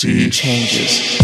see changes.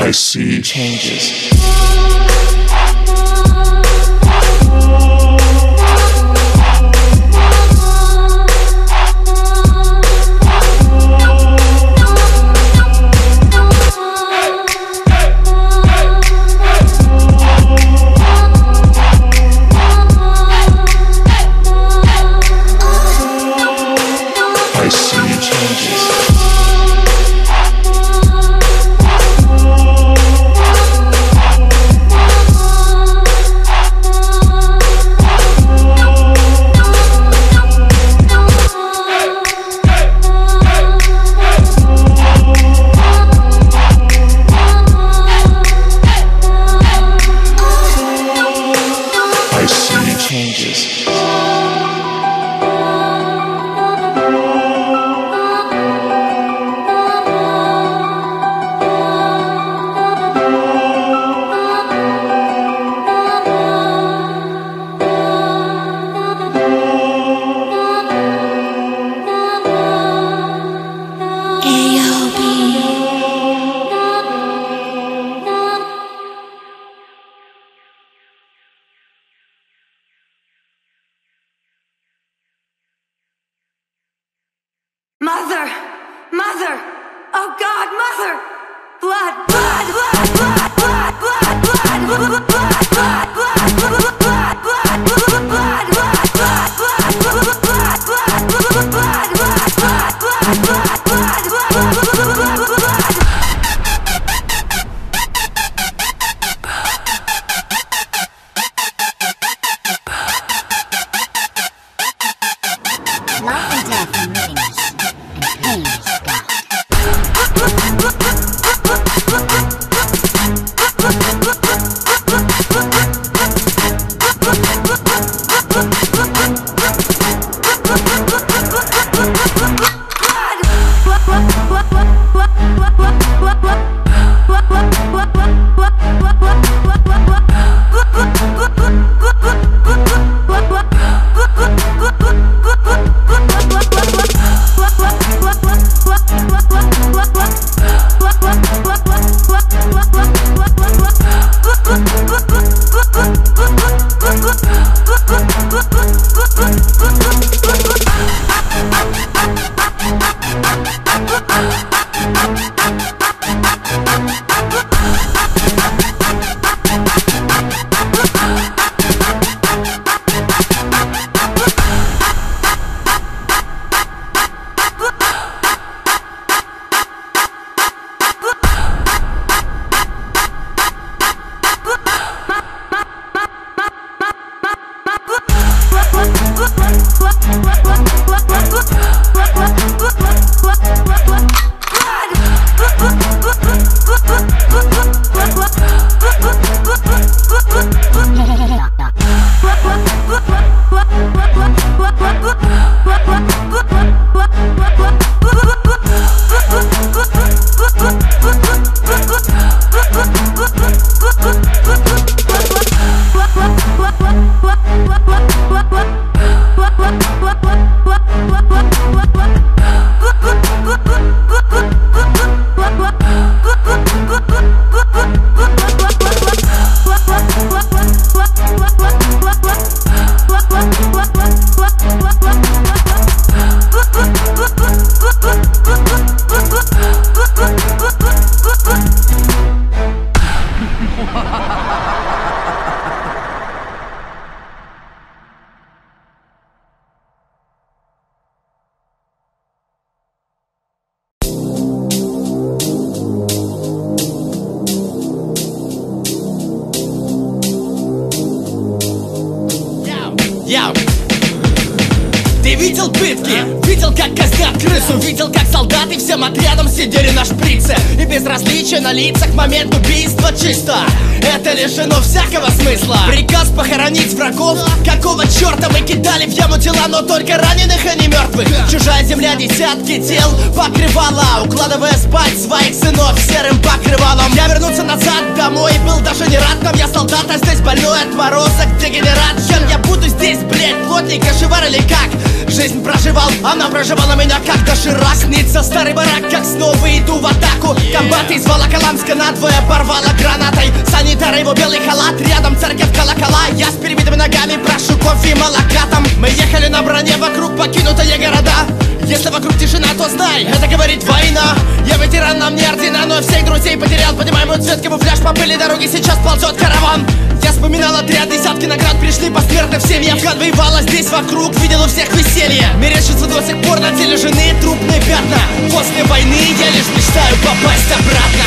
I see changes. Mother! Mother! Oh God, Mother! Blood! Blood! Blood! Blood! Blood! Blood! Blood! Blood! Blood! Blood! Blood! Life and death and rings, and pain is God. What? улицу, видел, как солдаты всем отрядом сидели на шприце. И безразличие на лицах, момент убийства чисто. Это лишено всякого смысла. Приказ похоронить врагов. Какого черта мы кидали в яму тела, но только раненых, а не мертвых? Чужая земля, десятки тел покрывала, укладывая спать своих сынов серым покрывалом. Я вернулся назад домой, был даже не рад. Там я солдат, а здесь больной отморозок, дегенерат. Чем я буду здесь, блять, плотник, кошевар или как? Жизнь проживал, она проживала меня как доширак. Снится старый барак, как снова иду в атаку. Комбат из Волоколамска надвое порвала гранатой. Санитар его белый халат, рядом церковь колокола. Я с перебитыми ногами прошу кофе и молока там. Мы ехали на броне, вокруг покинутые города. Если вокруг тишина, то знай, это говорит война. Я ветеран, нам не ордена, но всех друзей потерял. Понимаю, мой цвет камуфляж, по пыли дороги сейчас ползет караван. Я вспоминал отряд, десятки наград пришли посмертно всем. Я Афган воевала здесь вокруг, видел у всех веселье. Мерещится до сих пор на теле жены трупные пятна. После войны я лишь мечтаю попасть обратно.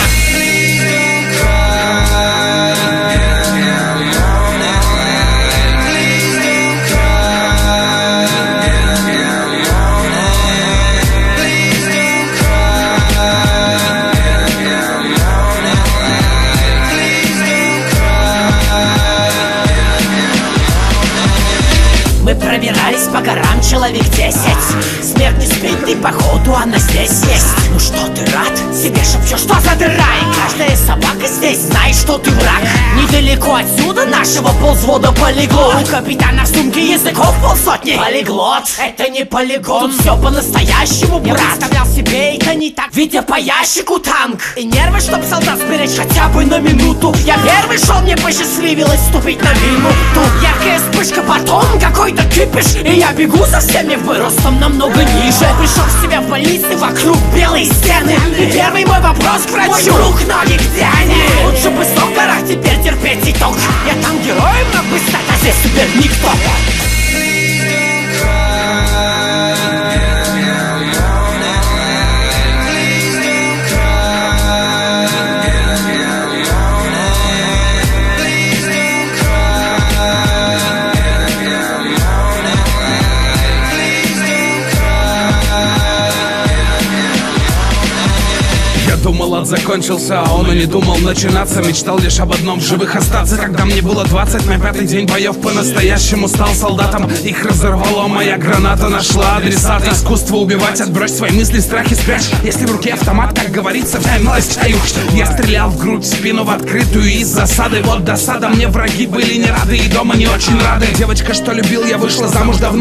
Мы пробирались по горам человек 10. Смерть не спит, и походу она здесь есть. Ну что, ты рад? Себе шепчешь, что за дыра? И каждая собака здесь знает, что ты враг. Недалеко отсюда нашего ползвода полегло. У капитана в сумке языков полсотни. Полиглот, это не полигон. Тут все по-настоящему, брат. Я представлял себе, это не так, видя по ящику танк. И нервы, чтоб солдат сберечь хотя бы на минуту. Я первый шел, мне посчастливилось вступить на минуту. Яркая вспышка, потом какой-то кипиш, и я бегу за всеми в бой, ростом намного ниже. Пришел в себя в больнице, вокруг белые стены. И первый мой вопрос к врачу: мой друг, ноги где они? Лучше бы сто в горах, теперь терпеть итог. Я там героем мог бы стать, а здесь теперь никто. Думал, ад закончился, а он и не думал начинаться. Мечтал лишь об одном — в живых остаться. Когда мне было 20, на 5-й день боев по-настоящему стал солдатом. Их разорвало, моя граната нашла адресата. Искусство убивать, отбрось свои мысли, страхи спрячь. Если в руке автомат, как говорится, вся милость чаюх. Я стрелял в грудь, в спину, в открытую из засады. Вот досада, мне враги были не рады, и дома не очень рады. Девочка, что любил, я вышла замуж давно.